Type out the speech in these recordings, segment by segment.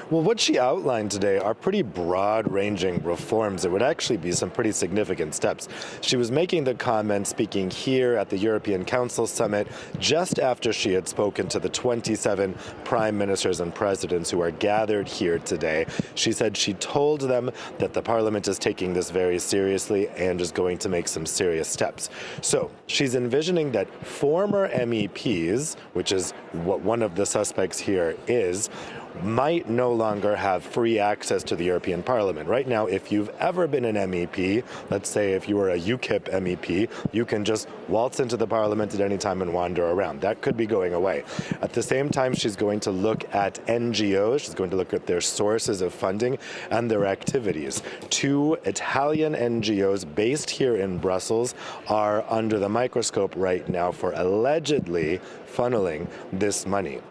Well, what she outlined today are pretty broad-ranging reforms. It would actually be some pretty significant steps. She was making the comment, speaking here at the European Council Summit, just after she had spoken to the 27 prime ministers and presidents who are gathered here today. She said she told them that the parliament is taking this very seriously and is going to make some serious steps. So she's envisioning that former MEPs, which is what one of the suspects here is, might no longer have free access to the European Parliament. Right now, if you've ever been an MEP, let's say if you were a UKIP MEP, you can just waltz into the Parliament at any time and wander around. That could be going away. At the same time, she's going to look at NGOs. She's going to look at their sources of funding and their activities. Two Italian NGOs based here in Brussels are under the microscope right now for allegedly funneling this money.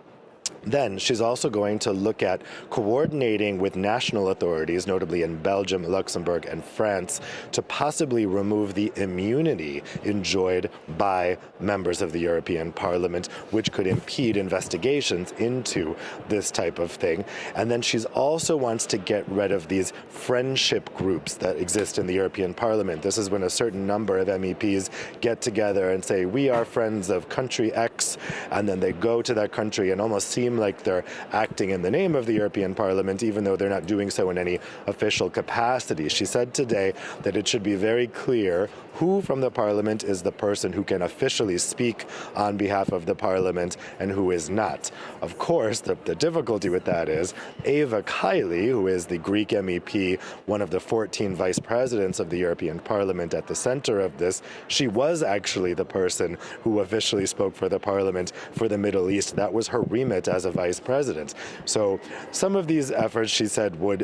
Then she's also going to look at coordinating with national authorities, notably in Belgium, Luxembourg, and France, to possibly remove the immunity enjoyed by members of the European Parliament, which could impede investigations into this type of thing. And then she's also wants to get rid of these friendship groups that exist in the European Parliament. This is when a certain number of MEPs get together and say, we are friends of country X, and then they go to that country and almost seem like they're acting in the name of the European Parliament, even though they're not doing so in any official capacity. She said today that it should be very clear who from the Parliament is the person who can officially speak on behalf of the Parliament and who is not. Of course, the difficulty with that is Eva Kaili, who is the Greek MEP, one of the 14 vice presidents of the European Parliament at the center of this, she was actually the person who officially spoke for the Parliament for the Middle East. That was her remit as a vice president. So some of these efforts, she said, would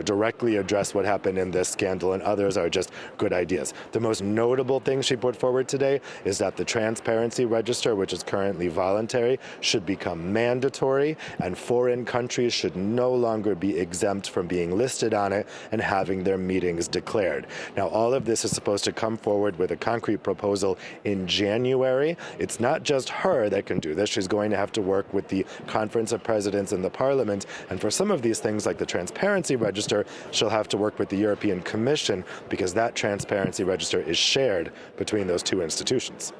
directly address what happened in this scandal, and others are just good ideas. The most notable thing she put forward today is that the transparency register, which is currently voluntary, should become mandatory, and foreign countries should no longer be exempt from being listed on it and having their meetings declared. Now, all of this is supposed to come forward with a concrete proposal in January. It's not just her that can do this. She's going to have to work with the Conference of Presidents in the Parliament, and for some of these things like the transparency register, she'll have to work with the European Commission because that transparency register is shared between those two institutions.